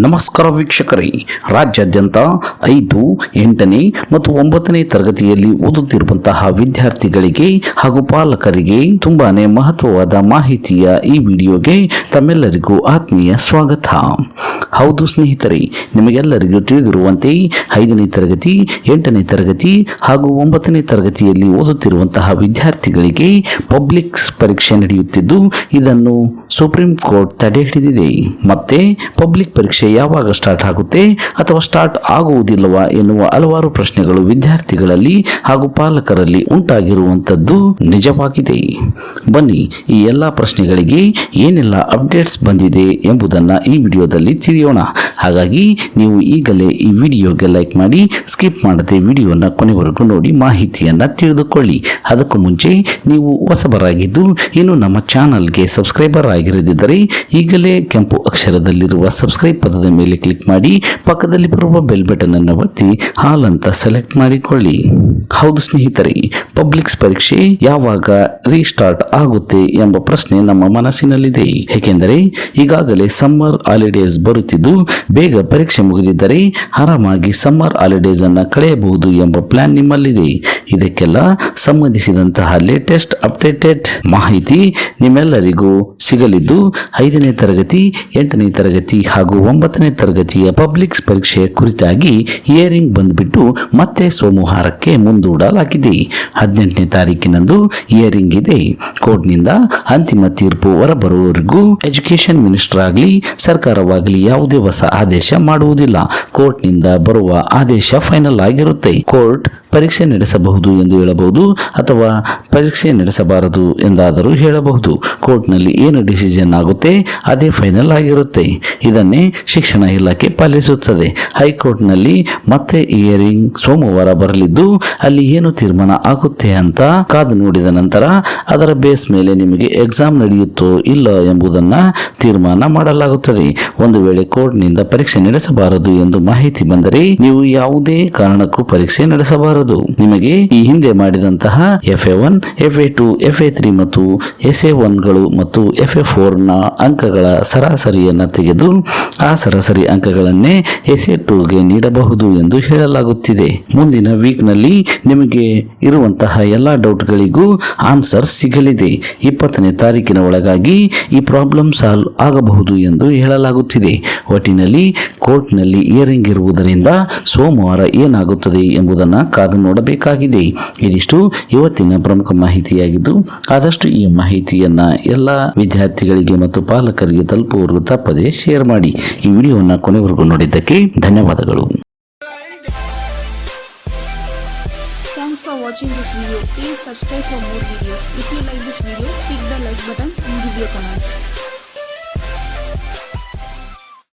ನಮಸ್ಕಾರ ವೀಕ್ಷಕರೇ, ರಾಜ್ಯಾದ್ಯಂತ 5, 8ನೇ ಮತ್ತು 9ನೇ ತರಗತಿಯಲ್ಲಿ ಓದುತ್ತಿರುವಂತಹ ವಿದ್ಯಾರ್ಥಿಗಳಿಗೆ ಹಾಗೂ ಪಾಲಕರಿಗೆ ತುಂಬಾನೇ ಮಹತ್ವವಾದ ಮಾಹಿತಿಯ ಈ ವಿಡಿಯೋಗೆ ತಮ್ಮೆಲ್ಲರಿಗೂ ಆತ್ಮೀಯ ಸ್ವಾಗತ. ಹೌದು ಸ್ನೇಹಿತರೆ, ನಿಮಗೆಲ್ಲರಿಗೂ ತಿಳಿದಿರುವಂತೆ 5ನೇ ತರಗತಿ, 8ನೇ ತರಗತಿ ಹಾಗೂ 9ನೇ ತರಗತಿಯಲ್ಲಿ ಓದುತ್ತಿರುವಂತಹ ವಿದ್ಯಾರ್ಥಿಗಳಿಗೆ ಪಬ್ಲಿಕ್ ಪರೀಕ್ಷೆ ನಡೆಯುತ್ತಿದ್ದು ಇದನ್ನು ಸುಪ್ರೀಂ ಕೋರ್ಟ್ ತಡೆ ಹಿಡಿದಿದೆ. ಮತ್ತೆ ಪಬ್ಲಿಕ್ ಪರೀಕ್ಷೆ ಯಾವಾಗ ಸ್ಟಾರ್ಟ್ ಆಗುತ್ತೆ ಅಥವಾ ಸ್ಟಾರ್ಟ್ ಆಗುವುದಿಲ್ಲವಾ ಎನ್ನುವ ಹಲವಾರು ಪ್ರಶ್ನೆಗಳು ವಿದ್ಯಾರ್ಥಿಗಳಲ್ಲಿ ಹಾಗೂ ಪಾಲಕರಲ್ಲಿ ಉಂಟಾಗಿರುವಂತದ್ದು ನಿಜವಾಗಿದೆ. ಬನ್ನಿ, ಈ ಎಲ್ಲ ಪ್ರಶ್ನೆಗಳಿಗೆ ಏನೆಲ್ಲ ಅಪ್ಡೇಟ್ಸ್ ಬಂದಿದೆ ಎಂಬುದನ್ನ ಈ ವಿಡಿಯೋದಲ್ಲಿ ತಿಳಿಯೋಣ. ಹಾಗಾಗಿ ನೀವು ಈಗಲೇ ಈ ವಿಡಿಯೋಗೆ ಲೈಕ್ ಮಾಡಿ ಸ್ಕಿಪ್ ಮಾಡದೆ ವಿಡಿಯೋನ ಕೊನೆವರೆಗೂ ನೋಡಿ ಮಾಹಿತಿಯನ್ನ ತಿಳಿದುಕೊಳ್ಳಿ. ಅದಕ್ಕೂ ಮುಂಚೆ ನೀವು ಹೊಸಬರಾಗಿದ್ದು ಇನ್ನು ನಮ್ಮ ಚಾನಲ್ಗೆ ಸಬ್ಸ್ಕ್ರೈಬರ್ ಆಗಿರದಿದ್ದರೆ ಈಗಲೇ ಕೆಂಪು ಅಕ್ಷರದಲ್ಲಿರುವ ಸಬ್ಸ್ಕ್ರೈಬ್ ಪದದ ಮೇಲೆ ಕ್ಲಿಕ್ ಮಾಡಿ ಪಕ್ಕದಲ್ಲಿ ಬರುವ ಬೆಲ್ ಬಟನ್ ಅನ್ನು ಒತ್ತಿ ಹಾಲ್ ಅಂತ ಸೆಲೆಕ್ಟ್ ಮಾಡಿಕೊಳ್ಳಿ. ಹೌದು ಸ್ನೇಹಿತರೆ, ಪಬ್ಲಿಕ್ ಪರೀಕ್ಷೆ ಯಾವಾಗ ರೀಸ್ಟಾರ್ಟ್ ಆಗುತ್ತೆ ಎಂಬ ಪ್ರಶ್ನೆ ನಮ್ಮ ಮನಸ್ಸಿನಲ್ಲಿದೆ. ಏಕೆಂದರೆ ಈಗಾಗಲೇ ಸಮ್ಮರ್ ಹಾಲಿಡೇಸ್ ಬರುತ್ತಿದ್ದು ಬೇಗ ಪರೀಕ್ಷೆ ಮುಗಿದಿದ್ದರೆ ಆರಾಮಾಗಿ ಸಮ್ಮರ್ ಹಾಲಿಡೇಸ್ ಅನ್ನ ಕಳೆಯಬಹುದು ಎಂಬ ಪ್ಲಾನ್ ನಿಮ್ಮಲ್ಲಿದೆ. ಇದಕ್ಕೆಲ್ಲ ಸಂಬಂಧಿಸಿದಂತಹ ಲೇಟೆಸ್ಟ್ ಅಪ್ಡೇಟೆಡ್ ಮಾಹಿತಿ ನಿಮ್ಮೆಲ್ಲರಿಗೂ ಸಿಗಲಿದ್ದು 5ನೇ ತರಗತಿ, 8ನೇ ತರಗತಿ ಹಾಗೂ 9ನೇ ತರಗತಿಯ ಪಬ್ಲಿಕ್ ಪರೀಕ್ಷೆಯ ಕುರಿತಾಗಿ ಹಿಯರಿಂಗ್ ಬಂದ್ಬಿಟ್ಟು ಮತ್ತೆ ಸೋಮವಾರಕ್ಕೆ ಮುಂದೂಡಲಾಗಿದೆ. 18ನೇ ತಾರೀಕಿನಂದು ಹಿಯರಿಂಗ್ ಇದೆ. ಕೋರ್ಟ್ನಿಂದ ಅಂತಿಮ ತೀರ್ಪು ಹೊರಬರುವವರೆಗೂ ಎಜುಕೇಶನ್ ಮಿನಿಸ್ಟರ್ ಆಗಲಿ ಸರ್ಕಾರವಾಗಲಿ ಯಾವುದೇ ಹೊಸ ಆದೇಶ ಮಾಡುವುದಿಲ್ಲ. ಕೋರ್ಟ್ನಿಂದ ಬರುವ ಆದೇಶ ಫೈನಲ್ ಆಗಿರುತ್ತೆ. ಕೋರ್ಟ್ ಪರೀಕ್ಷೆ ನಡೆಸಬಹುದು ಎಂದು ಹೇಳಬಹುದು ಅಥವಾ ಪರೀಕ್ಷೆ ನಡೆಸಬಾರದು ಎಂದಾದರೂ ಹೇಳಬಹುದು. ಕೋರ್ಟ್ನಲ್ಲಿ ಏನು ಡಿಸಿಷನ್ ಆಗುತ್ತೆ ಅದೇ ಫೈನಲ್ ಆಗಿರುತ್ತೆ. ಇದನ್ನೇ ಶಿಕ್ಷಣ ಇಲಾಖೆ ಪಾಲಿಸುತ್ತದೆ. ಹೈಕೋರ್ಟ್ನಲ್ಲಿ ಮತ್ತೆ ಹಿಯರಿಂಗ್ ಸೋಮವಾರ ಬರಲಿದ್ದು ಅಲ್ಲಿ ಏನು ತೀರ್ಮಾನ ಆಗುತ್ತೆ ಅಂತ ಕಾದು ನೋಡಿದ ನಂತರ ಅದರ ಬೇಸ್ ಮೇಲೆ ನಿಮಗೆ ಎಕ್ಸಾಮ್ ನಡೆಯುತ್ತೋ ಇಲ್ಲ ಎಂಬುದನ್ನ ತೀರ್ಮಾನ ಮಾಡಲಾಗುತ್ತದೆ. ಒಂದು ವೇಳೆ ಕೋರ್ಟ್ನಿಂದ ಪರೀಕ್ಷೆ ನಡೆಸಬಾರದು ಎಂದು ಮಾಹಿತಿ ಬಂದರೆ ನೀವು ಯಾವುದೇ ಕಾರಣಕ್ಕೂ ಪರೀಕ್ಷೆ ನಡೆಸಬಾರದು. ನಿಮಗೆ ಈ ಹಿಂದೆ ಮಾಡಿದಂತಹ FA1, FA2, FA3 ಮತ್ತು SA1 ಗಳು ಮತ್ತು FA4 ನ ಅಂಕಗಳ ಸರಾಸರಿಯನ್ನ ತೆಗೆದು ಆ ಸರಾಸರಿ ಅಂಕಗಳನ್ನೇ SA2ಗೆ ನೀಡಬಹುದು ಎಂದು ಹೇಳಲಾಗುತ್ತಿದೆ. ಮುಂದಿನ ವೀಕ್ ನಲ್ಲಿ ನಿಮಗೆ ಇರುವಂತಹ ಎಲ್ಲಾ ಡೌಟ್ಗಳಿಗೂ ಆನ್ಸರ್ ಸಿಗಲಿದೆ. 20ನೇ ತಾರೀಕಿನ ಒಳಗಾಗಿ ಈ ಪ್ರಾಬ್ಲಮ್ ಸಾಲ್ವ್ ಆಗಬಹುದು ಎಂದು ಹೇಳಲಾಗುತ್ತಿದೆ. ಒಟ್ಟಿನಲ್ಲಿ ಕೋರ್ಟ್ನಲ್ಲಿ ಹಿಯರಿಂಗ್ ಇರುವುದರಿಂದ ಸೋಮವಾರ ಏನಾಗುತ್ತದೆ ಎಂಬುದನ್ನು ಕಾದು ನೋಡಬೇಕಾಗಿದೆ. ಇದಿಷ್ಟು ಇವತ್ತಿನ ಪ್ರಮುಖ ಮಾಹಿತಿಯಾಗಿದ್ದು ಆದಷ್ಟು ಈ ಮಾಹಿತಿಯನ್ನ ಎಲ್ಲ ವಿದ್ಯಾರ್ಥಿಗಳಿಗೆ ಮತ್ತು ಪಾಲಕರಿಗೆ ತಲುಪುವವರೆಗೂ ತಪ್ಪದೆ ಶೇರ್ ಮಾಡಿ. ಈ ವಿಡಿಯೋವನ್ನು ಕೊನೆವರೆಗೂ ನೋಡಿದ್ದಕ್ಕೆ ಧನ್ಯವಾದಗಳು. Thanks for watching this video. Please subscribe for more videos. If you like this video, click the like buttons and give your comments.